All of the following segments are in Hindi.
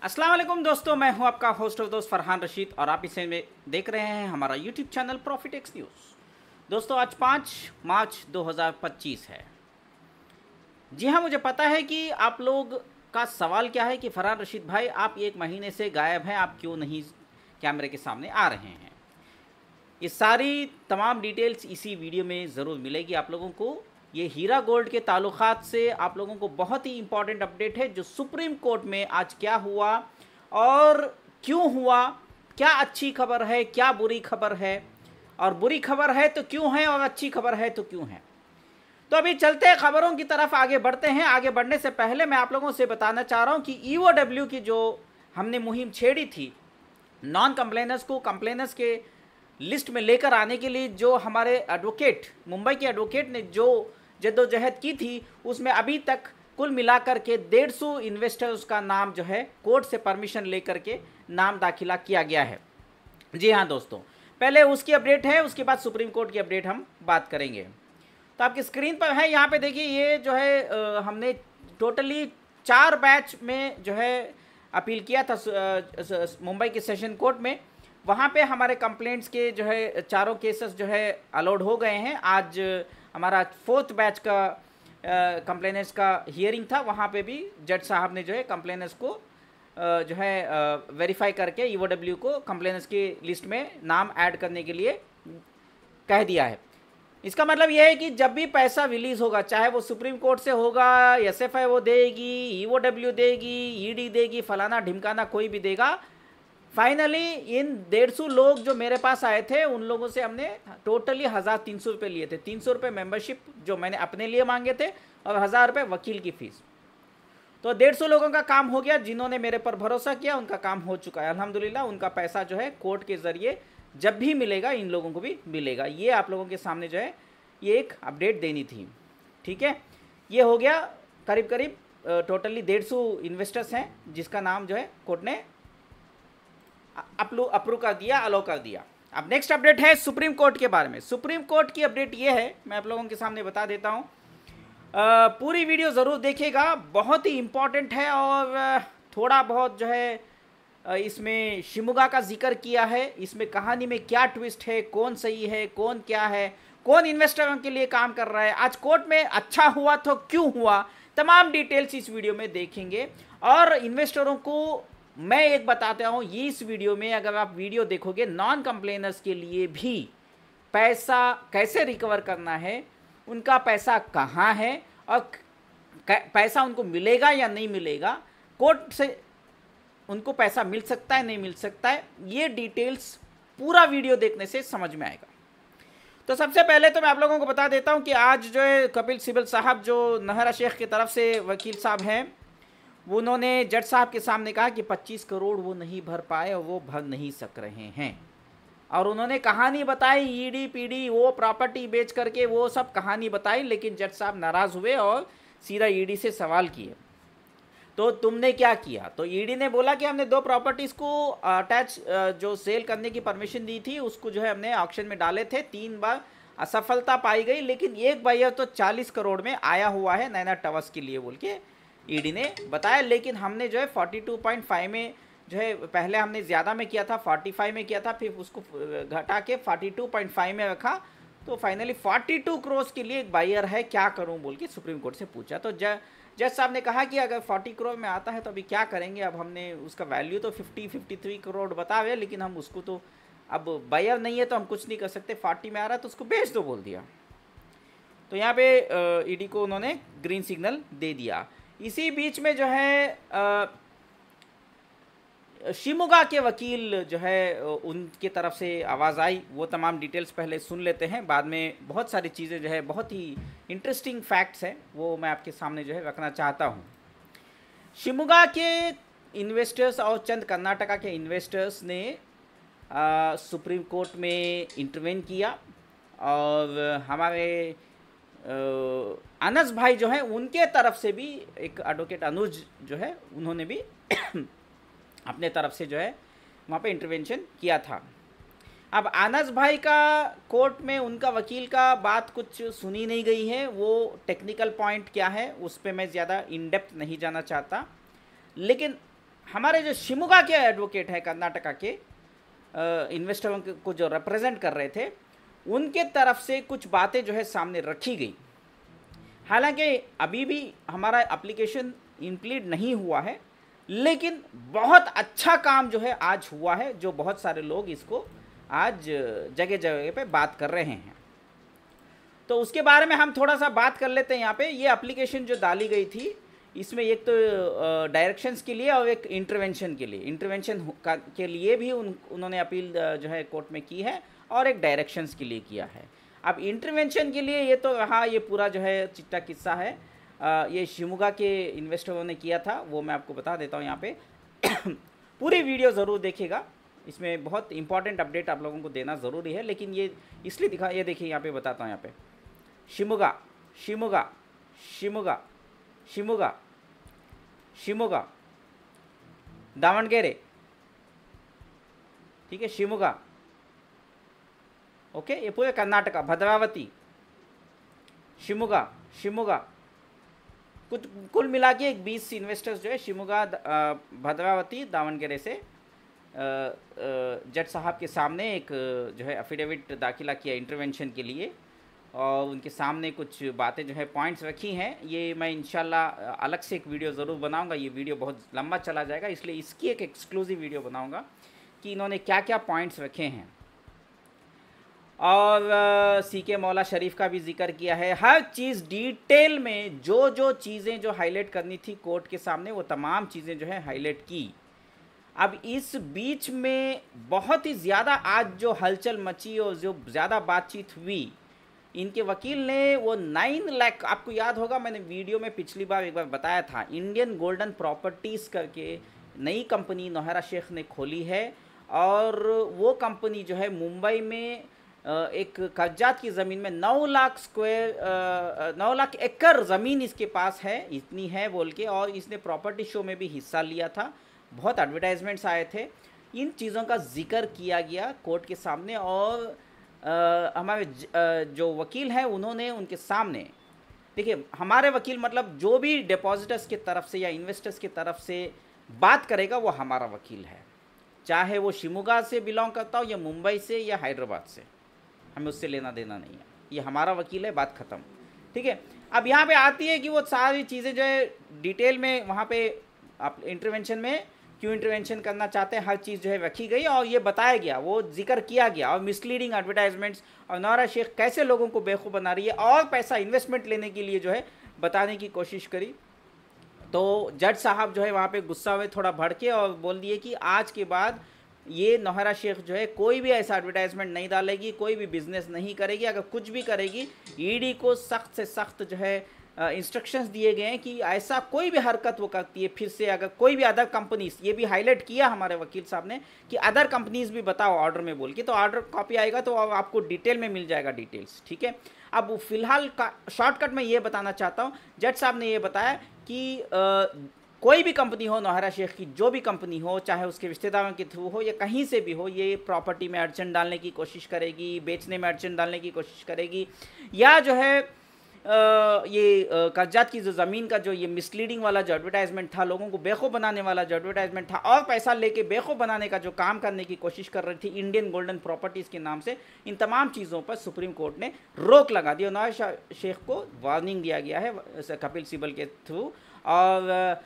अस्सलाम वालेकुम दोस्तों, मैं हूं आपका होस्ट और दोस्त फरहान रशीद और आप इसे में देख रहे हैं हमारा YouTube channel profit x news. दोस्तों आज 5 मार्च 2025 है। जी हाँ, मुझे पता है कि आप लोग का सवाल क्या है कि फरहान रशीद भाई आप एक महीने से गायब हैं, आप क्यों नहीं कैमरे के सामने आ रहे हैं। ये सारी तमाम डिटेल्स इसी वीडियो में ज़रूर मिलेगी आप लोगों को। ये हीरा गोल्ड के ताल्लुकात से आप लोगों को बहुत ही इम्पॉर्टेंट अपडेट है जो सुप्रीम कोर्ट में आज क्या हुआ और क्यों हुआ, क्या अच्छी खबर है क्या बुरी खबर है, और बुरी खबर है तो क्यों है और अच्छी खबर है तो क्यों है। तो अभी चलते हैं खबरों की तरफ, आगे बढ़ते हैं। आगे बढ़ने से पहले मैं आप लोगों से बताना चाह रहा हूँ कि EOW की जो हमने मुहिम छेड़ी थी नॉन कंप्लेनर्स को कंप्लेनर्स के लिस्ट में लेकर आने के लिए, जो हमारे एडवोकेट मुंबई के एडवोकेट ने जो जद्दोजहद की थी, उसमें अभी तक कुल मिलाकर के 150 इन्वेस्टर्स का नाम जो है कोर्ट से परमिशन लेकर के नाम दाखिला किया गया है। जी हाँ दोस्तों, पहले उसकी अपडेट है, उसके बाद सुप्रीम कोर्ट की अपडेट हम बात करेंगे। तो आपकी स्क्रीन पर है, यहाँ पे देखिए, ये जो है हमने टोटली 4 बैच में जो है अपील किया था मुंबई के सेशन कोर्ट में। वहाँ पे हमारे कंप्लेंट्स के जो है चारों केसेस जो है अलाउड हो गए हैं। आज हमारा 4th बैच का कंप्लेनेंट्स का हियरिंग था, वहाँ पे भी जज साहब ने जो है कंप्लेनेंट्स को जो है वेरीफाई करके EOW को कंप्लेनेंट्स की लिस्ट में नाम ऐड करने के लिए कह दिया है। इसका मतलब यह है कि जब भी पैसा रिलीज होगा, चाहे वो सुप्रीम कोर्ट से होगा, SFI वो देगी, EOW देगी, ED देगी, फलाना ढिमकाना कोई भी देगा, फाइनली इन 150 लोग जो मेरे पास आए थे उन लोगों से हमने टोटली 1300 रुपये लिए थे। 300 रुपये मेम्बरशिप जो मैंने अपने लिए मांगे थे और 1000 रुपये वकील की फ़ीस। तो 150 लोगों का काम हो गया। जिन्होंने मेरे पर भरोसा किया उनका काम हो चुका है अल्हम्दुलिल्लाह। उनका पैसा जो है कोर्ट के ज़रिए जब भी मिलेगा इन लोगों को भी मिलेगा। ये आप लोगों के सामने जो है ये एक अपडेट देनी थी, ठीक है। ये हो गया करीब करीब टोटली 150 इन्वेस्टर्स हैं जिसका नाम जो है कोर्ट ने अप्रूव कर दिया, अलाउ कर दिया। अब नेक्स्ट अपडेट है सुप्रीम कोर्ट के बारे में। सुप्रीम कोर्ट की अपडेट ये है, मैं आप लोगों के सामने बता देता हूँ। पूरी वीडियो ज़रूर देखिएगा, बहुत ही इम्पॉर्टेंट है। और थोड़ा बहुत जो है इसमें शिमुगा का जिक्र किया है, इसमें कहानी में क्या ट्विस्ट है, कौन सही है कौन क्या है, कौन इन्वेस्टरों के लिए काम कर रहा है, आज कोर्ट में अच्छा हुआ तो क्यों हुआ, तमाम डिटेल्स इस वीडियो में देखेंगे। और इन्वेस्टरों को मैं एक बताता हूँ, ये इस वीडियो में अगर आप वीडियो देखोगे, नॉन कंप्लेनर्स के लिए भी पैसा कैसे रिकवर करना है, उनका पैसा कहाँ है और पैसा उनको मिलेगा या नहीं मिलेगा, कोर्ट से उनको पैसा मिल सकता है नहीं मिल सकता है, ये डिटेल्स पूरा वीडियो देखने से समझ में आएगा। तो सबसे पहले तो मैं आप लोगों को बता देता हूँ कि आज जो है कपिल सिब्बल साहब जो नहरा शेख की तरफ से वकील साहब हैं, उन्होंने जज साहब के सामने कहा कि 25 करोड़ वो नहीं भर पाए और वो भर नहीं सक रहे हैं। और उन्होंने कहानी बताई, ED PD वो प्रॉपर्टी बेच करके वो सब कहानी बताई, लेकिन जज साहब नाराज़ हुए और सीधा ED से सवाल किए, तो तुमने क्या किया। तो ED ने बोला कि हमने 2 प्रॉपर्टीज़ को अटैच जो सेल करने की परमिशन दी थी उसको जो है हमने ऑक्शन में डाले थे, 3 बार असफलता पाई गई, लेकिन एक बायर तो 40 करोड़ में आया हुआ है नैना टावर्स के लिए बोल के ED ने बताया। लेकिन हमने जो है 42.5 में जो है, पहले हमने ज़्यादा में किया था, 45 में किया था, फिर उसको घटा के 42.5 में रखा, तो फाइनली 42 करोड़ के लिए एक बायर है, क्या करूं बोल के सुप्रीम कोर्ट से पूछा। तो जज साहब ने कहा कि अगर 40 करोड़ में आता है तो अभी क्या करेंगे, अब हमने उसका वैल्यू तो 53 करोड़ बता हुए, लेकिन हम उसको तो अब बायर नहीं है तो हम कुछ नहीं कर सकते, 40 में आ रहा है तो उसको बेच दो बोल दिया। तो यहाँ पे ED को उन्होंने ग्रीन सिग्नल दे दिया। इसी बीच में जो है शिमुगा के वकील जो है उनकी तरफ से आवाज़ आई, वो तमाम डिटेल्स पहले सुन लेते हैं, बाद में बहुत सारी चीज़ें जो है बहुत ही इंटरेस्टिंग फैक्ट्स हैं वो मैं आपके सामने जो है रखना चाहता हूँ। शिमुगा के इन्वेस्टर्स और चंद कर्नाटका के इन्वेस्टर्स ने सुप्रीम कोर्ट में इंटरवेन किया और हमारे अनस भाई जो है उनके तरफ से भी एक एडवोकेट अनुज जो है उन्होंने भी अपने तरफ से जो है वहाँ पे इंटरवेंशन किया था। अब अनस भाई का कोर्ट में उनका वकील का बात कुछ सुनी नहीं गई है, वो टेक्निकल पॉइंट क्या है उस पर मैं ज़्यादा इन डेप्थ नहीं जाना चाहता, लेकिन हमारे जो शिमोगा के एडवोकेट हैं कर्नाटका के इन्वेस्टरों को जो रिप्रेजेंट कर रहे थे, उनके तरफ से कुछ बातें जो है सामने रखी गई। हालांकि अभी भी हमारा एप्लीकेशन इंप्लीड नहीं हुआ है, लेकिन बहुत अच्छा काम जो है आज हुआ है, जो बहुत सारे लोग इसको आज जगह जगह पे बात कर रहे हैं। तो उसके बारे में हम थोड़ा सा बात कर लेते हैं। यहाँ पे ये एप्लीकेशन जो डाली गई थी, इसमें एक तो डायरेक्शंस के लिए और एक इंटरवेंशन के लिए, इंटरवेंशन के लिए भी उन्होंने अपील जो है कोर्ट में की है, और एक डायरेक्शंस के लिए किया है। अब इंटरवेंशन के लिए ये तो हाँ, ये पूरा जो है चिट्टा किस्सा है, ये शिमोगा के इन्वेस्टरों ने किया था, वो मैं आपको बता देता हूँ यहाँ पे। पूरी वीडियो ज़रूर देखिएगा, इसमें बहुत इंपॉर्टेंट अपडेट आप लोगों को देना ज़रूरी है। लेकिन ये इसलिए दिखा, ये देखिए यहाँ पे बताता हूँ। यहाँ पे शिमोगा शिमोगा शिमोगा शिमोगा शिमोगा दावणगेरे, ठीक है, शिमोगा, ओके, ये पूरे कर्नाटका, भद्रावती, शिमोगा शिमोगा, कुछ कुल मिला के 20 इन्वेस्टर्स जो है शिमोगा, भद्रावती, दावणगेरे से जज साहब के सामने एक जो है एफिडेविट दाखिला किया इंटरवेंशन के लिए, और उनके सामने कुछ बातें जो है पॉइंट्स रखी हैं। ये मैं इंशाल्लाह अलग से एक वीडियो ज़रूर बनाऊंगा, ये वीडियो बहुत लंबा चला जाएगा, इसलिए इसकी एक एक्सक्लूसिव वीडियो बनाऊंगा कि इन्होंने क्या क्या पॉइंट्स रखे हैं। और सीके मौला शरीफ का भी जिक्र किया है। हर चीज़ डिटेल में जो जो चीज़ें जो हाईलाइट करनी थी कोर्ट के सामने, वो तमाम चीज़ें जो है हाईलाइट की। अब इस बीच में बहुत ही ज़्यादा आज जो हलचल मची और जो ज़्यादा बातचीत हुई, इनके वकील ने वो 9 लाख, आपको याद होगा मैंने वीडियो में पिछली बार एक बार बताया था, इंडियन गोल्डन प्रॉपर्टीज़ करके नई कंपनी नौहरा शेख ने खोली है, और वो कंपनी जो है मुंबई में एक कब्जात की ज़मीन में 9 लाख एकड़ ज़मीन इसके पास है, इतनी है बोल के, और इसने प्रॉपर्टी शो में भी हिस्सा लिया था, बहुत एडवर्टाइजमेंट्स आए थे। इन चीज़ों का जिक्र किया गया कोर्ट के सामने, और हमारे जो वकील हैं उन्होंने उनके सामने, देखिए हमारे वकील मतलब जो भी डिपॉजिटर्स की तरफ से या इन्वेस्टर्स की तरफ से बात करेगा वो हमारा वकील है, चाहे वो शिमोगा से बिलोंग करता हो या मुंबई से या हैदराबाद से, हमें उससे लेना देना नहीं है, ये हमारा वकील है, बात ख़त्म, ठीक है। अब यहाँ पे आती है कि वो सारी चीज़ें जो है डिटेल में वहाँ पे आप इंटरवेंशन में क्यों इंटरवेंशन करना चाहते हैं, हर चीज़ जो है रखी गई और ये बताया गया, वो जिक्र किया गया, और मिसलीडिंग एडवर्टाइजमेंट्स और नौहरा शेख कैसे लोगों को बेवकूफ़ बना रही है और पैसा इन्वेस्टमेंट लेने के लिए जो है बताने की कोशिश करी। तो जज साहब जो है वहाँ पे गुस्सा हुए, थोड़ा भड़के और बोल दिए कि आज के बाद ये नौहरा शेख जो है कोई भी ऐसा एडवर्टाइजमेंट नहीं डालेगी, कोई भी बिजनेस नहीं करेगी, अगर कुछ भी करेगी ईडी को सख्त से सख्त जो है इंस्ट्रक्शंस दिए गए हैं कि ऐसा कोई भी हरकत वो करती है फिर से, अगर कोई भी अदर कंपनीज, ये भी हाईलाइट किया हमारे वकील साहब ने कि अदर कंपनीज भी बताओ ऑर्डर में बोल के, तो ऑर्डर कॉपी आएगा तो आपको डिटेल में मिल जाएगा डिटेल्स, ठीक है। अब फिलहाल का शॉर्टकट में ये बताना चाहता हूँ, जज साहब ने ये बताया कि कोई भी कंपनी हो, नौहरा शेख की जो भी कंपनी हो, चाहे उसके रिश्तेदारों के थ्रू हो या कहीं से भी हो, ये प्रॉपर्टी में अड़चन डालने की कोशिश करेगी, बेचने में अड़चन डालने की कोशिश करेगी, या जो है ये कर्जात की जो ज़मीन का जो ये मिसलीडिंग वाला जो एडवर्टाइजमेंट था, लोगों को बेवकूफ़ बनाने वाला जो एडवर्टाइजमेंट था और पैसा लेके बेवकूफ़ बनाने का जो काम करने की कोशिश कर रही थी इंडियन गोल्डन प्रॉपर्टीज़ के नाम से, इन तमाम चीज़ों पर सुप्रीम कोर्ट ने रोक लगा दी और नौहरा शेख को वार्निंग दिया गया है कपिल सिब्बल के थ्रू, और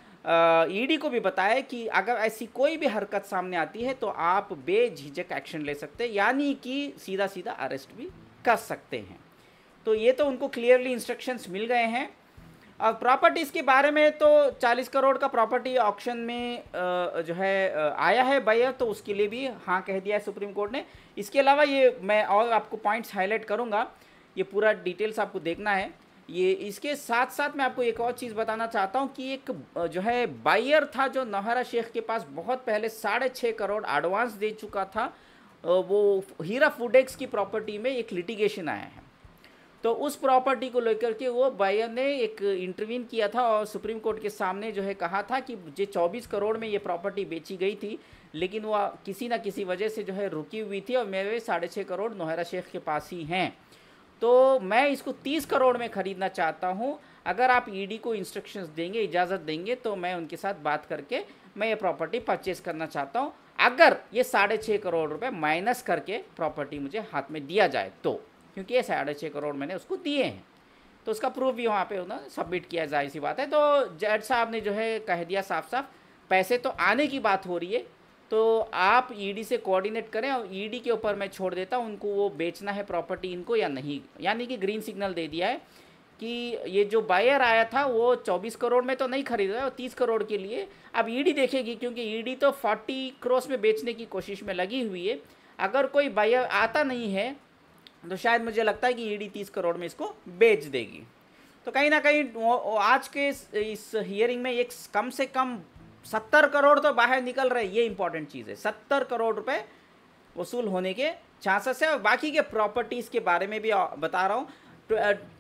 ईडी को भी बताया कि अगर ऐसी कोई भी हरकत सामने आती है तो आप बेझिझक एक्शन ले सकते हैं, यानी कि सीधा सीधा अरेस्ट भी कर सकते हैं। तो ये तो उनको क्लियरली इंस्ट्रक्शंस मिल गए हैं। और प्रॉपर्टीज़ के बारे में तो 40 करोड़ का प्रॉपर्टी ऑक्शन में जो है आया है बायर, तो उसके लिए भी हाँ कह दिया है सुप्रीम कोर्ट ने। इसके अलावा ये मैं और आपको पॉइंट्स हाईलाइट करूँगा, ये पूरा डिटेल्स आपको देखना है। ये इसके साथ साथ मैं आपको एक और चीज़ बताना चाहता हूँ कि एक जो है बायर था जो नौहरा शेख के पास बहुत पहले 6.5 करोड़ एडवांस दे चुका था, वो हीरा फूडेक्स की प्रॉपर्टी में एक लिटिगेशन आया है, तो उस प्रॉपर्टी को लेकर के वो बायर ने एक इंटरवीन किया था और सुप्रीम कोर्ट के सामने जो है कहा था कि मुझे 24 करोड़ में ये प्रॉपर्टी बेची गई थी, लेकिन वो किसी ना किसी वजह से जो है रुकी हुई थी और मेरे 6.5 करोड़ नौहरा शेख के पास ही हैं, तो मैं इसको 30 करोड़ में ख़रीदना चाहता हूँ। अगर आप ईडी को इंस्ट्रक्शंस देंगे, इजाज़त देंगे, तो मैं उनके साथ बात करके मैं ये प्रॉपर्टी परचेज़ करना चाहता हूँ, अगर ये 6.5 करोड़ रुपए माइनस करके प्रॉपर्टी मुझे हाथ में दिया जाए तो, क्योंकि ये 6.5 करोड़ मैंने उसको दिए हैं, तो उसका प्रूफ भी वहाँ पे उन्होंने सबमिट किया, जाहिर सी बात है। तो जज साहब ने जो है कह दिया साफ साफ, पैसे तो आने की बात हो रही है, तो आप ईडी से कोऑर्डिनेट करें और ईडी के ऊपर मैं छोड़ देता हूँ उनको, वो बेचना है प्रॉपर्टी इनको या नहीं। यानी कि ग्रीन सिग्नल दे दिया है कि ये जो बायर आया था वो 24 करोड़ में तो नहीं खरीद रहा है, 30 करोड़ के लिए अब ईडी देखेगी, क्योंकि ईडी तो 40 करोड़ में बेचने की कोशिश में लगी हुई है। अगर कोई बायर आता नहीं है तो शायद मुझे लगता है कि ईडी 30 करोड़ में इसको बेच देगी। तो कहीं ना कहीं आज के इस हियरिंग में एक कम से कम 70 करोड़ तो बाहर निकल रहे, ये इंपॉर्टेंट चीज़ है। 70 करोड़ रुपए वसूल होने के चांसेस है। और बाकी के प्रॉपर्टीज़ के बारे में भी बता रहा हूँ।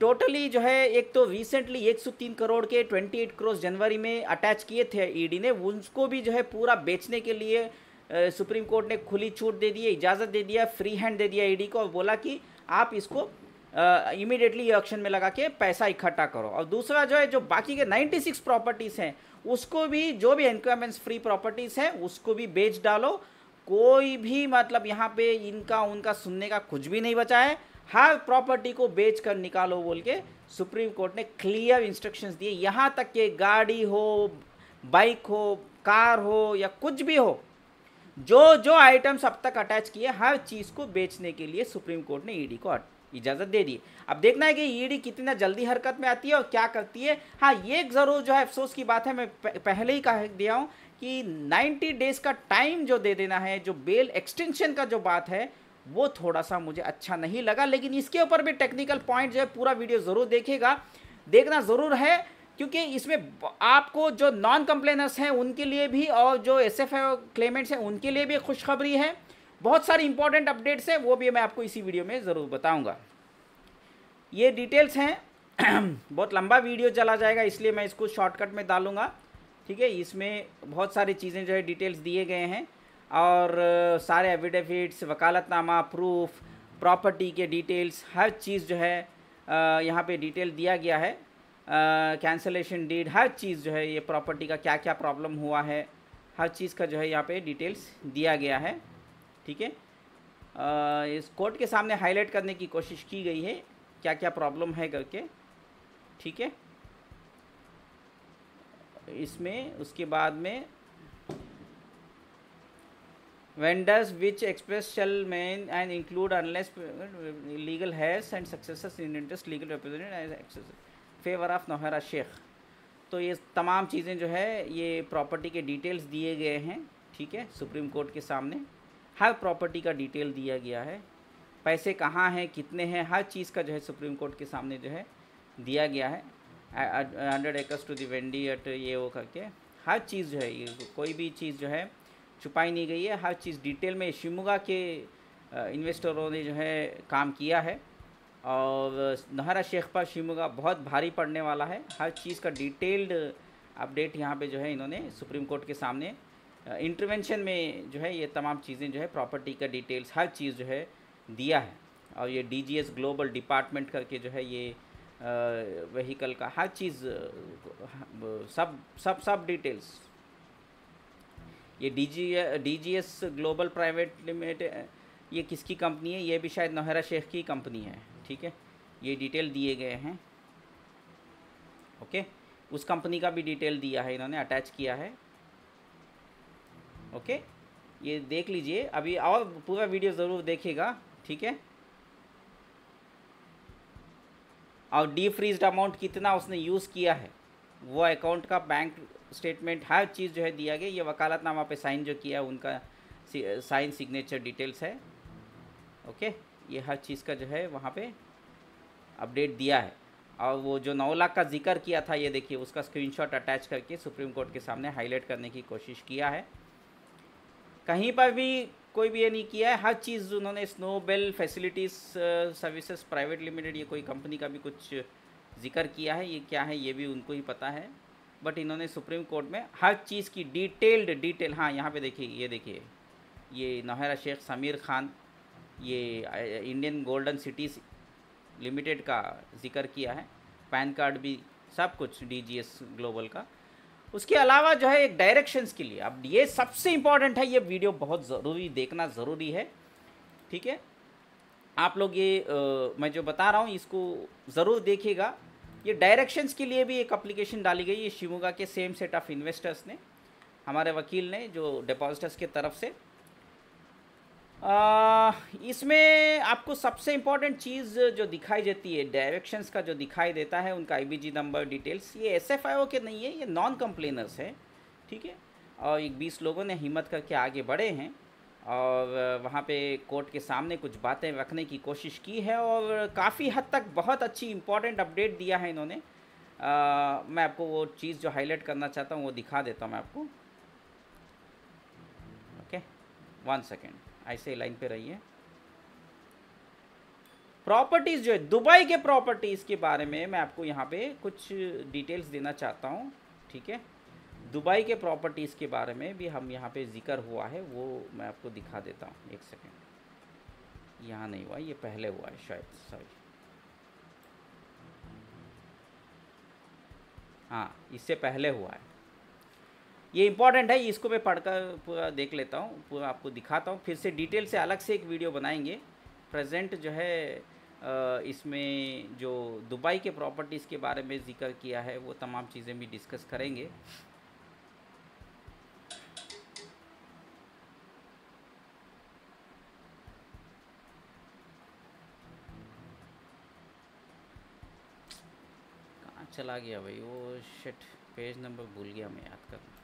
टोटली जो है, एक तो रिसेंटली 103 करोड़ के 28 करोड़ जनवरी में अटैच किए थे ईडी ने, उनको भी जो है पूरा बेचने के लिए सुप्रीम कोर्ट ने खुली छूट दे दी है, इजाज़त दे दिया, फ्री हैंड दे दिया ईडी को, और बोला कि आप इसको इमीडिएटली ऑक्शन में लगा के पैसा इकट्ठा करो। और दूसरा जो है, जो बाकी के 96 प्रॉपर्टीज़ हैं उसको भी, जो भी इनकमेंस फ्री प्रॉपर्टीज़ हैं उसको भी बेच डालो। कोई भी मतलब यहाँ पे इनका उनका सुनने का कुछ भी नहीं बचा है। हर प्रॉपर्टी को बेच कर निकालो बोल के सुप्रीम कोर्ट ने क्लियर इंस्ट्रक्शंस दिए। यहाँ तक कि गाड़ी हो, बाइक हो, कार हो या कुछ भी हो, जो जो आइटम्स अब तक अटैच किए, हर चीज़ को बेचने के लिए सुप्रीम कोर्ट ने ईडी को इजाज़त दे दी। अब देखना है कि ईडी कितना जल्दी हरकत में आती है और क्या करती है। हाँ, ये ज़रूर जो है अफसोस की बात है, मैं पहले ही कह दिया हूँ कि 90 डेज़ का टाइम जो दे देना है, जो बेल एक्सटेंशन का जो बात है, वो थोड़ा सा मुझे अच्छा नहीं लगा। लेकिन इसके ऊपर भी टेक्निकल पॉइंट जो है, पूरा वीडियो ज़रूर देखना ज़रूर है, क्योंकि इसमें आपको जो नॉन कंप्लेनर्स हैं उनके लिए भी और जो एसएफआई क्लेमेंट्स हैं उनके लिए भी खुशखबरी है। बहुत सारी इंपॉर्टेंट अपडेट्स हैं, वो भी मैं आपको इसी वीडियो में ज़रूर बताऊंगा। ये डिटेल्स हैं बहुत लंबा वीडियो चला जाएगा, इसलिए मैं इसको शॉर्टकट में डालूंगा, ठीक है। इसमें बहुत सारी चीज़ें जो है डिटेल्स दिए गए हैं, और सारे एविडेविट्स, वकालतनामा, प्रूफ, प्रॉपर्टी के डिटेल्स, हर चीज़ जो है यहाँ पे डिटेल दिया गया है। कैंसलेशन डीड, हर चीज़ जो है, ये प्रॉपर्टी का क्या क्या प्रॉब्लम हुआ है, हर चीज़ का जो है यहाँ पे डिटेल्स दिया गया है, ठीक है। इस कोर्ट के सामने हाईलाइट करने की कोशिश की गई है क्या क्या प्रॉब्लम है करके, ठीक है। इसमें उसके बाद में vendors which express shall mean and include unless legal heirs and successors in interest legal represented as accessor favor of Nauhra Sheikh. तो ये तमाम चीज़ें जो है, ये प्रॉपर्टी के डिटेल्स दिए गए हैं, ठीक है। सुप्रीम कोर्ट के सामने हर प्रॉपर्टी का डिटेल दिया गया है, पैसे कहाँ हैं, कितने हैं, हर चीज़ का जो है सुप्रीम कोर्ट के सामने जो है दिया गया है। 100 acres to the vendee at ये वो करके हर चीज़ जो है, ये कोई भी चीज़ जो है छुपाई नहीं गई है, हर चीज़ डिटेल में शिमोगा के इन्वेस्टरों ने जो है काम किया है, और नौहरा शेख पर शिमोगा बहुत भारी पड़ने वाला है। हर चीज़ का डिटेल्ड अपडेट यहाँ पे जो है इन्होंने सुप्रीम कोर्ट के सामने इंटरवेंशन में जो है ये तमाम चीज़ें जो है, प्रॉपर्टी का डिटेल्स, हर चीज़ जो है दिया है। और ये डीजीएस ग्लोबल डिपार्टमेंट करके जो है, ये व्हीकल का हर चीज़, सब डिटेल्स, ये डीजीएस ग्लोबल प्राइवेट लिमिटेड, ये किसकी कंपनी है, ये भी शायद नौहरा शेख की कंपनी है, ठीक है। ये डिटेल दिए गए हैं, ओके। उस कंपनी का भी डिटेल दिया है, इन्होंने अटैच किया है, ओके। ये देख लीजिए अभी, और पूरा वीडियो ज़रूर देखिएगा, ठीक है। और डी फ्रीज्ड अमाउंट कितना उसने यूज़ किया है, वो अकाउंट का बैंक स्टेटमेंट, हर चीज़ जो है दिया गया। ये वकालतनामा पे साइन जो किया है उनका साइन सिग्नेचर डिटेल्स है, ओके। ये हर चीज़ का जो है वहाँ पे अपडेट दिया है। और वो जो 9 लाख का जिक्र किया था, ये देखिए उसका स्क्रीनशॉट अटैच करके सुप्रीम कोर्ट के सामने हाईलाइट करने की कोशिश किया है। कहीं पर भी कोई भी ये नहीं किया है, हर चीज़ उन्होंने स्नोबेल फैसिलिटीज़ सर्विसेज प्राइवेट लिमिटेड, ये कोई कंपनी का भी कुछ जिक्र किया है, ये क्या है ये भी उनको ही पता है। बट इन्होंने सुप्रीम कोर्ट में हर चीज़ की डिटेल, हाँ यहाँ पे देखिए, ये देखिए, ये नौहरा शेख समीर खान, ये इंडियन गोल्डन सिटीज़ लिमिटेड का जिक्र किया है, पैन कार्ड भी सब कुछ DGS ग्लोबल का। उसके अलावा जो है एक डायरेक्शंस के लिए, अब ये सबसे इम्पॉर्टेंट है, ये वीडियो बहुत ज़रूरी, देखना ज़रूरी है, ठीक है। आप लोग ये मैं जो बता रहा हूँ इसको ज़रूर देखिएगा। ये डायरेक्शंस के लिए भी एक एप्लीकेशन डाली गई है शिमोगा के सेम सेट ऑफ इन्वेस्टर्स ने, हमारे वकील ने, जो डिपॉजिटर्स के तरफ से। इसमें आपको सबसे इम्पॉर्टेंट चीज़ जो दिखाई देती है, डायरेक्शंस का जो दिखाई देता है, उनका IBG नंबर डिटेल्स, ये SFIO के नहीं है, ये नॉन कंप्लेनर्स है, ठीक है। और एक 20 लोगों ने हिम्मत करके आगे बढ़े हैं और वहाँ पे कोर्ट के सामने कुछ बातें रखने की कोशिश की है और काफ़ी हद तक बहुत अच्छी इम्पॉर्टेंट अपडेट दिया है इन्होंने। मैं आपको वो चीज़ जो हाईलाइट करना चाहता हूँ वो दिखा देता हूँ मैं आपको। ओके, 1 सेकेंड, ऐसे लाइन पे रहिए। प्रॉपर्टीज़ जो है दुबई के प्रॉपर्टीज़ के बारे में मैं आपको यहाँ पे कुछ डिटेल्स देना चाहता हूँ, ठीक है। दुबई के प्रॉपर्टीज़ के बारे में भी हम यहाँ पे जिक्र हुआ है, वो मैं आपको दिखा देता हूँ। 1 सेकेंड, यहाँ नहीं हुआ, ये पहले हुआ है शायद, सॉरी। हाँ, इससे पहले हुआ है, ये इम्पॉर्टेंट है, इसको मैं पढ़कर पूरा देख लेता हूँ, पूरा आपको दिखाता हूँ। फिर से डिटेल से अलग से एक वीडियो बनाएंगे। प्रेजेंट जो है इसमें जो दुबई के प्रॉपर्टीज़ के बारे में जिक्र किया है वो तमाम चीज़ें भी डिस्कस करेंगे। कहाँ चला गया भाई वो, शिट, पेज नंबर भूल गया मैं याद करना।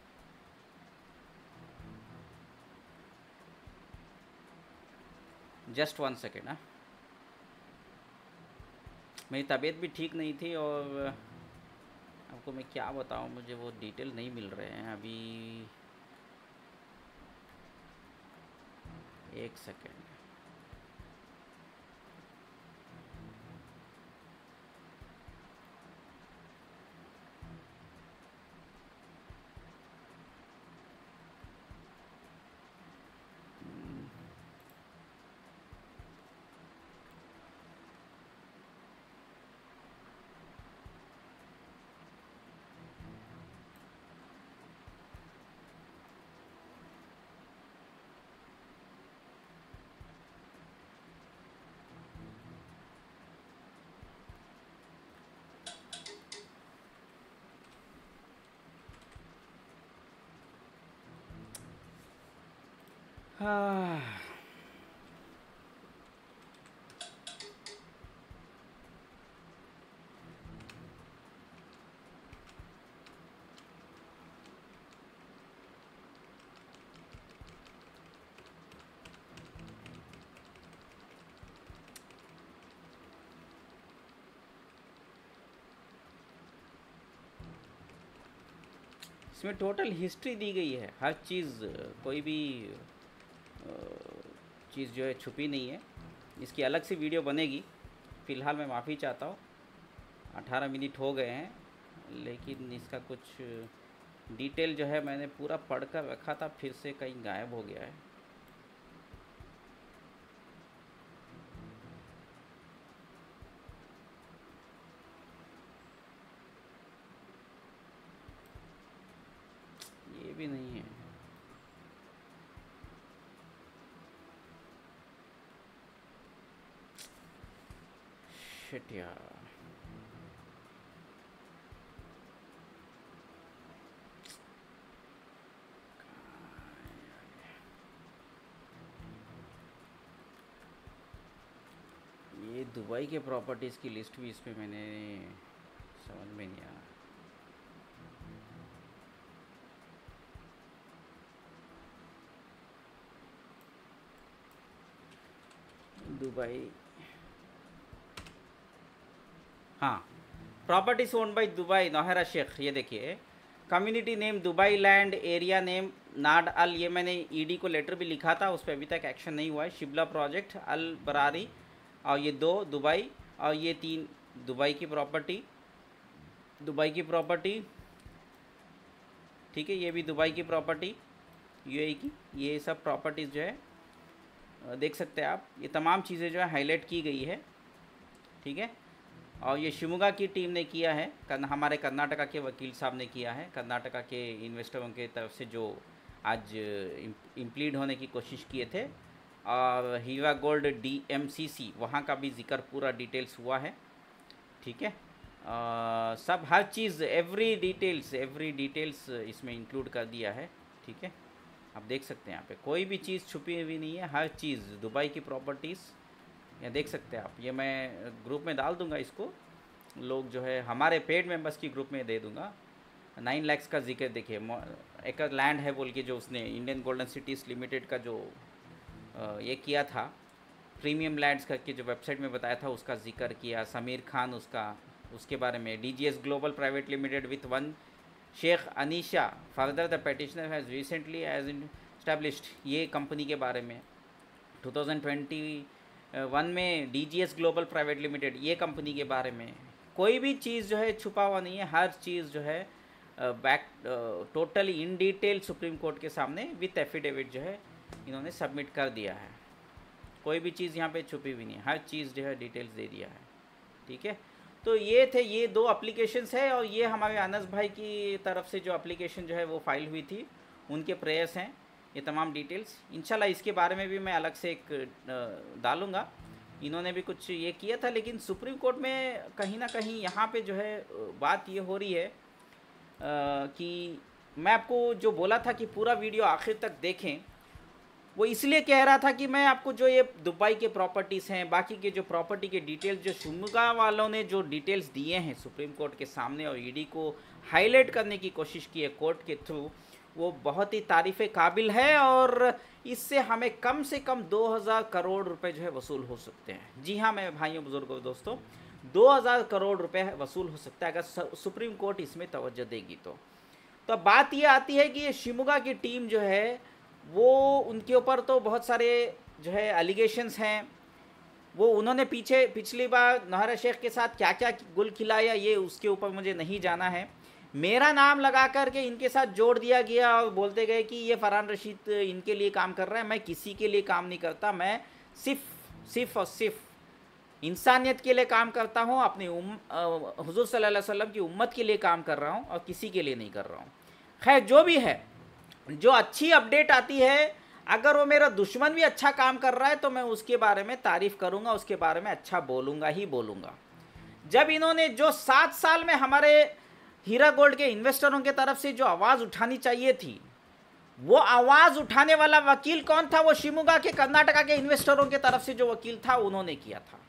Just 1 second. हाँ, मेरी तबीयत भी ठीक नहीं थी और आपको मैं क्या बताऊँ, मुझे वो डिटेल नहीं मिल रहे हैं अभी। 1 सेकेंड। हाँ, इसमें टोटल हिस्ट्री दी गई है, हर चीज़, कोई भी चीज़ जो है छुपी नहीं है। इसकी अलग से वीडियो बनेगी। फ़िलहाल मैं माफ़ी चाहता हूँ, 18 मिनट हो गए हैं, लेकिन इसका कुछ डिटेल जो है मैंने पूरा पढ़ कर रखा था, फिर से कहीं गायब हो गया है। ये भी नहीं है। शिट यार, ये दुबई के प्रॉपर्टीज़ की लिस्ट भी इसमें मैंने समझ में नहीं आया। दुबई, हाँ, प्रॉपर्टीज ओन्ड बाई दुबई नौहरा शेख, ये देखिए, community name Dubai land, area name Nad Al, ये मैंने ईडी को लेटर भी लिखा था, उस पर अभी तक एक्शन नहीं हुआ है। शिबला प्रोजेक्ट अल बरारी, और ये 2 दुबई, और ये 3 दुबई की प्रॉपर्टी, ठीक है। ये भी दुबई की प्रॉपर्टी, यूएई की। ये सब प्रॉपर्टीज़ जो है देख सकते हैं आप, ये तमाम चीज़ें जो है हाईलाइट की गई है, ठीक है। और ये शिमोगा की टीम ने किया है, हमारे कर्नाटका के वकील साहब ने किया है, कर्नाटका के इन्वेस्टरों के तरफ से जो आज इम्प्लीड होने की कोशिश किए थे। और हीरा गोल्ड DMCC वहाँ का भी जिक्र पूरा डिटेल्स हुआ है, ठीक है। सब हर चीज़ एवरी डिटेल्स इसमें इंक्लूड कर दिया है, ठीक है। आप देख सकते हैं यहाँ पे कोई भी चीज़ छुपी हुई नहीं है, हर चीज़ दुबई की प्रॉपर्टीज़ ये देख सकते हैं आप। ये मैं ग्रुप में डाल दूंगा, इसको लोग जो है हमारे पेड मेंबर्स की ग्रुप में दे दूंगा। 9 लाख का जिक्र देखिए, एक लैंड है बोल के जो उसने इंडियन गोल्डन सिटीज़ लिमिटेड का जो ये किया था, प्रीमियम लैंड्स करके जो वेबसाइट में बताया था उसका जिक्र किया। समीर खान उसके बारे में DGS global private limited with one Sheikh Aneesha further the petitioner has recently as established, ये कंपनी के बारे में 2021 में DGS ग्लोबल प्राइवेट लिमिटेड ये कंपनी के बारे में। कोई भी चीज़ जो है छुपा हुआ नहीं है, हर चीज़ जो है totally in detail supreme court के सामने विथ एफिडेविट जो है इन्होंने सबमिट कर दिया है। कोई भी चीज़ यहाँ पे छुपी हुई नहीं है, हर चीज़ जो है डिटेल्स दे दिया है, ठीक है। तो ये 2 एप्लीकेशंस है, और ये हमारे अनस भाई की तरफ से जो एप्लीकेशन जो है वो फाइल हुई थी, उनके प्रेयर्स हैं ये तमाम डिटेल्स। इंशाल्लाह इसके बारे में भी मैं अलग से एक डालूँगा। इन्होंने भी कुछ ये किया था, लेकिन सुप्रीम कोर्ट में कहीं ना कहीं यहाँ पे जो है बात ये हो रही है कि मैं आपको जो बोला था कि पूरा वीडियो आखिर तक देखें, वो इसलिए कह रहा था कि मैं आपको जो ये दुबई के प्रॉपर्टीज़ हैं, बाकी के जो प्रॉपर्टी के डिटेल्स जो शिमोगा वालों ने जो डिटेल्स दिए हैं सुप्रीम कोर्ट के सामने और ईडी को हाईलाइट करने की कोशिश की है कोर्ट के थ्रू, वो बहुत ही तारीफ़ काबिल है। और इससे हमें कम से कम 2000 करोड़ रुपए जो है वसूल हो सकते हैं। जी हाँ मेरे भाइयों बुजुर्गों दोस्तों, 2000 करोड़ रुपए वसूल हो सकता है अगर सुप्रीम कोर्ट इसमें तवज्जो देगी तो। अब बात ये आती है कि ये शिमोगा की टीम जो है वो, उनके ऊपर तो बहुत सारे जो है एलिगेशंस हैं। वो उन्होंने पिछली बार नौहरा शेख के साथ क्या क्या गुल खिलाया, ये उसके ऊपर मुझे नहीं जाना है। मेरा नाम लगा करके इनके साथ जोड़ दिया गया और बोलते गए कि ये फरहान रशीद इनके लिए काम कर रहा है। मैं किसी के लिए काम नहीं करता, मैं सिर्फ और सिर्फ इंसानियत के लिए काम करता हूँ, अपनी हुजूर सल्लल्लाहु अलैहि वसल्लम की उम्मत के लिए काम कर रहा हूँ और किसी के लिए नहीं कर रहा हूँ। खैर जो भी है, जो अच्छी अपडेट आती है, अगर वो मेरा दुश्मन भी अच्छा काम कर रहा है तो मैं उसके बारे में तारीफ़ करूँगा, उसके बारे में अच्छा बोलूँगा ही बोलूँगा। जब इन्होंने जो 7 साल में हमारे हीरा गोल्ड के इन्वेस्टरों के तरफ से जो आवाज़ उठानी चाहिए थी, वो आवाज़ उठाने वाला वकील कौन था? वो शिमोगा के कर्नाटका के इन्वेस्टरों के तरफ से जो वकील था उन्होंने किया था।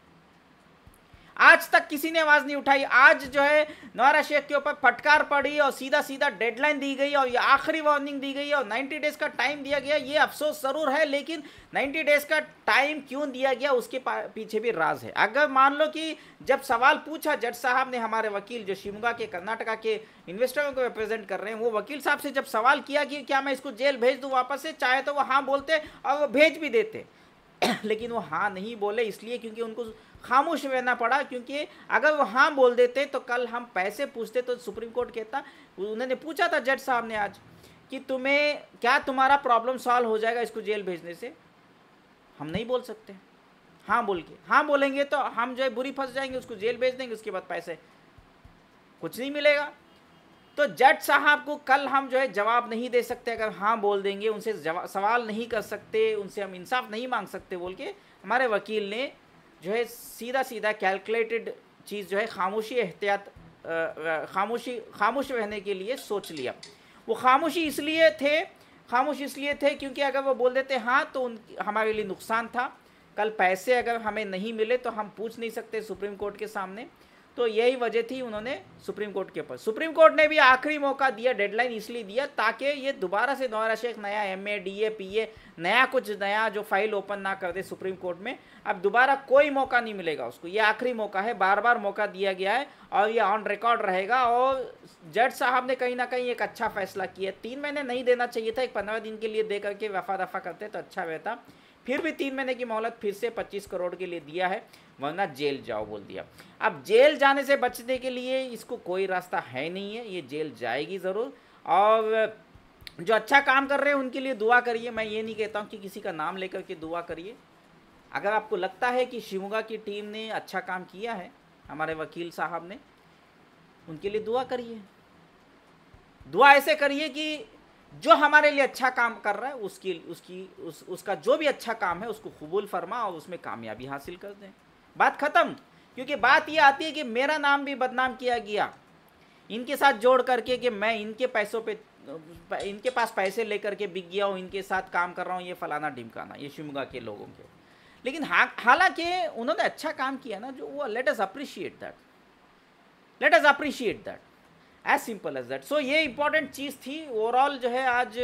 आज तक किसी ने आवाज़ नहीं उठाई। आज जो है नौहरा शेख के ऊपर फटकार पड़ी और सीधा सीधा डेडलाइन दी गई और ये आखिरी वार्निंग दी गई और 90 डेज़ का टाइम दिया गया। ये अफसोस ज़रूर है, लेकिन 90 डेज़ का टाइम क्यों दिया गया उसके पीछे भी राज है। अगर मान लो कि जब सवाल पूछा जज साहब ने, हमारे वकील जो शिमोगा के कर्नाटका के इन्वेस्टरों को रिप्रेजेंट कर रहे हैं, वो वकील साहब से जब सवाल किया कि क्या मैं इसको जेल भेज दूँ वापस से, चाहे तो वो हाँ बोलते और वो भेज भी देते लेकिन वो हाँ नहीं बोले, इसलिए क्योंकि उनको खामोश रहना पड़ा। क्योंकि अगर वो हाँ बोल देते तो कल हम पैसे पूछते तो सुप्रीम कोर्ट कहता, उन्होंने पूछा था जज साहब ने आज कि तुम्हें क्या तुम्हारा प्रॉब्लम सॉल्व हो जाएगा इसको जेल भेजने से? हम नहीं बोल सकते हाँ बोल के। हाँ बोलेंगे तो हम जो है बुरी फंस जाएंगे, उसको जेल भेज देंगे, उसके बाद पैसे कुछ नहीं मिलेगा। तो जज साहब को कल हम जो है जवाब नहीं दे सकते अगर हाँ बोल देंगे, उनसे सवाल नहीं कर सकते, उनसे हम इंसाफ नहीं मांग सकते बोल के हमारे वकील ने जो है सीधा सीधा कैलकुलेटेड चीज़ जो है खामोशी एहतियात खामोश रहने के लिए सोच लिया। वो खामोश इसलिए थे क्योंकि अगर वो बोल देते हाँ तो हमारे लिए नुकसान था। कल पैसे अगर हमें नहीं मिले तो हम पूछ नहीं सकते सुप्रीम कोर्ट के सामने। तो यही वजह थी उन्होंने सुप्रीम कोर्ट के ऊपर। सुप्रीम कोर्ट ने भी आखिरी मौका दिया, डेडलाइन इसलिए दिया ताकि ये दोबारा से नौहरा शेख नया MA DA PA नया जो फाइल ओपन ना कर दे सुप्रीम कोर्ट में। अब दोबारा कोई मौका नहीं मिलेगा उसको, ये आखिरी मौका है, बार मौका दिया गया है और ये ऑन रिकॉर्ड रहेगा। और जज साहब ने कहीं ना कहीं एक अच्छा फैसला किया। 3 महीने नहीं देना चाहिए था, एक 15 दिन के लिए दे करके रफा दफा करते तो अच्छा रहता। फिर भी 3 महीने की मोहलत फिर से 25 करोड़ के लिए दिया है, वरना जेल जाओ बोल दिया। अब जेल जाने से बचने के लिए इसको कोई रास्ता है नहीं है, ये जेल जाएगी ज़रूर। और जो अच्छा काम कर रहे हैं उनके लिए दुआ करिए। मैं ये नहीं कहता हूँ कि किसी का नाम लेकर के दुआ करिए। अगर आपको लगता है कि शिमोगा की टीम ने अच्छा काम किया है हमारे वकील साहब ने, उनके लिए दुआ करिए। दुआ ऐसे करिए कि जो हमारे लिए अच्छा काम कर रहा है उसका जो भी अच्छा काम है उसको कबूल फरमा और उसमें कामयाबी हासिल कर दें। बात ख़त्म। क्योंकि बात ये आती है कि मेरा नाम भी बदनाम किया गया इनके साथ जोड़ करके कि मैं इनके पैसों पे, इनके पास पैसे लेकर के बिक गया हूँ, इनके साथ काम कर रहा हूँ, ये फलाना ढिमकाना, ये शिमगा के लोगों के। लेकिन हालांकि उन्होंने अच्छा काम किया ना, जो वो let us appreciate that, let us appreciate that, as simple as that. So ये इंपॉर्टेंट चीज़ थी। ओवरऑल जो है आज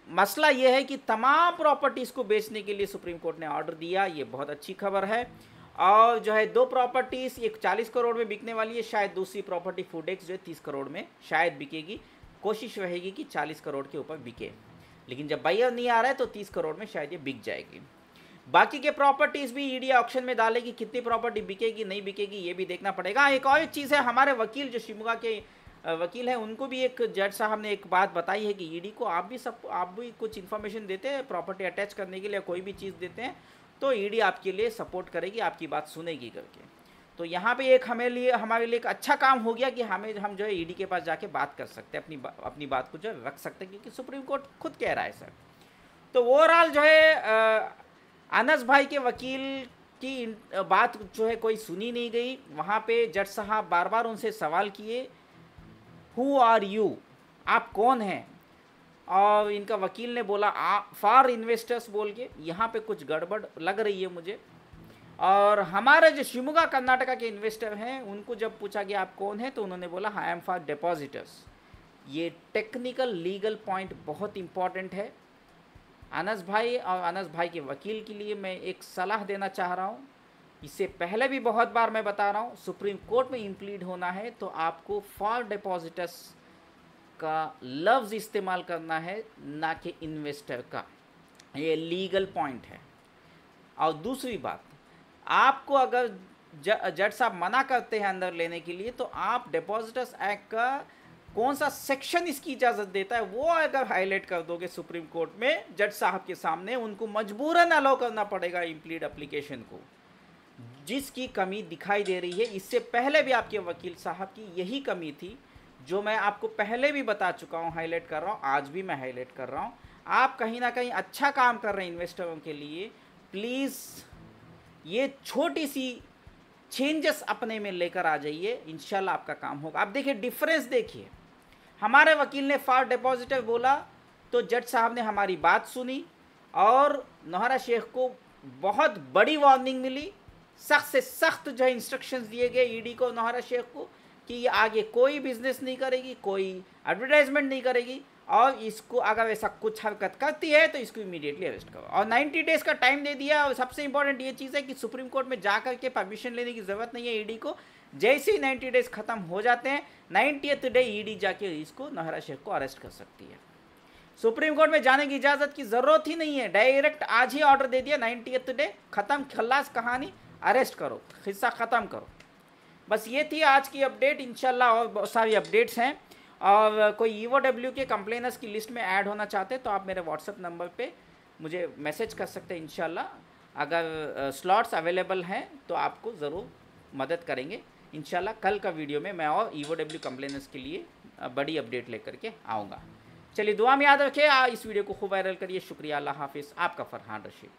मसला ये है कि तमाम प्रॉपर्टीज़ को बेचने के लिए सुप्रीम कोर्ट ने ऑर्डर दिया, ये बहुत अच्छी खबर है। और जो है 2 प्रॉपर्टीज़, एक 40 करोड़ में बिकने वाली है, शायद दूसरी प्रॉपर्टी फूडेक्स जो है 30 करोड़ में शायद बिकेगी। कोशिश रहेगी कि 40 करोड़ के ऊपर बिके, लेकिन जब बायर नहीं आ रहा है तो 30 करोड़ में शायद ये बिक जाएगी। बाकी के प्रॉपर्टीज़ भी ईडी ऑक्शन में डालेगी, कितनी प्रॉपर्टी बिकेगी नहीं बिकेगी ये भी देखना पड़ेगा। एक और चीज़ है, हमारे वकील जो शिमगा के वकील हैं उनको भी एक जज साहब ने एक बात बताई है कि ईडी को आप भी कुछ इन्फॉर्मेशन देते हैं प्रॉपर्टी अटैच करने के लिए, कोई भी चीज़ देते हैं तो ईडी आपके लिए सपोर्ट करेगी, आपकी बात सुनेगी करके। तो यहाँ पे एक हमारे लिए एक अच्छा काम हो गया कि हम जो है ईडी के पास जाके बात कर सकते हैं, अपनी बात को जो है रख सकते हैं, क्योंकि सुप्रीम कोर्ट खुद कह रहा है सर। तो ओवरऑल जो है अनस भाई के वकील की बात जो है कोई सुनी नहीं गई। वहाँ पे जज साहब बार बार उनसे सवाल किए, हु आर यू, आप कौन हैं? और इनका वकील ने बोला फॉर इन्वेस्टर्स बोल के। यहाँ पे कुछ गड़बड़ लग रही है मुझे। और हमारे जो शिमोगा कर्नाटका के इन्वेस्टर हैं उनको जब पूछा कि आप कौन हैं तो उन्होंने बोला आई एम फॉर डिपॉजिटर्स। ये टेक्निकल लीगल पॉइंट बहुत इंपॉर्टेंट है। अनस भाई और अनस भाई के वकील के लिए मैं एक सलाह देना चाह रहा हूँ, इससे पहले भी बहुत बार मैं बता रहा हूँ, सुप्रीम कोर्ट में इम्प्लीड होना है तो आपको फॉर डिपॉजिटर्स का लफ्ज़ इस्तेमाल करना है, ना कि इन्वेस्टर का। ये लीगल पॉइंट है। और दूसरी बात, आपको अगर जज साहब मना करते हैं अंदर लेने के लिए तो आप डिपॉजिटर्स एक्ट का कौन सा सेक्शन इसकी इजाज़त देता है वो अगर हाईलाइट कर दोगे सुप्रीम कोर्ट में जज साहब के सामने, उनको मजबूरन अलाउ करना पड़ेगा इम्प्लीड एप्लीकेशन को, जिसकी कमी दिखाई दे रही है। इससे पहले भी आपके वकील साहब की यही कमी थी, जो मैं आपको पहले भी बता चुका हूँ, हाईलाइट कर रहा हूँ, आज भी मैं हाईलाइट कर रहा हूँ। आप कहीं ना कहीं अच्छा काम कर रहे हैं इन्वेस्टरों के लिए, प्लीज़ ये छोटी सी चेंजेस अपने में लेकर आ जाइए, इंशाल्लाह आपका काम होगा। आप देखिए डिफरेंस देखिए, हमारे वकील ने फॉर डिपॉजिटर बोला तो जज साहब ने हमारी बात सुनी और नौहरा शेख को बहुत बड़ी वार्निंग मिली, सख्त से सख्त जो है इंस्ट्रक्शंस दिए गए ईडी को, नौहरा शेख को, कि ये आगे कोई बिजनेस नहीं करेगी, कोई एडवर्टाइजमेंट नहीं करेगी, और इसको अगर ऐसा कुछ हरकत करती है तो इसको इमीडिएटली अरेस्ट करो। और 90 डेज़ का टाइम दे दिया। और सबसे इंपॉर्टेंट ये चीज़ है कि सुप्रीम कोर्ट में जा कर के परमिशन लेने की ज़रूरत नहीं है ईडी को। जैसे ही 90 डेज़ ख़त्म हो जाते हैं, 90th डे ईडी जाके इसको नौहरा शेख को अरेस्ट कर सकती है। सुप्रीम कोर्ट में जाने की इजाज़त की ज़रूरत ही नहीं है, डायरेक्ट आज ही ऑर्डर दे दिया, 90th डे ख़त्म, खल्लास कहानी, अरेस्ट करो, हिस्सा ख़त्म करो। बस ये थी आज की अपडेट। इंशाल्लाह और बहुत सारी अपडेट्स हैं। और कोई EOW के कंप्लेनर्स की लिस्ट में ऐड होना चाहते हैं तो आप मेरे व्हाट्सएप नंबर पे मुझे मैसेज कर सकते हैं। इंशाल्लाह अगर स्लॉट्स अवेलेबल हैं तो आपको ज़रूर मदद करेंगे। इंशाल्लाह कल का वीडियो में मैं और EOW कंप्लेनर्स के लिए बड़ी अपडेट लेकर के आऊँगा। चलिए दुआ में याद रखिए, इस वीडियो को खूब वायरल करिए। शुक्रिया, अल्लाह हाफिज़। आपका फरहान रशीद।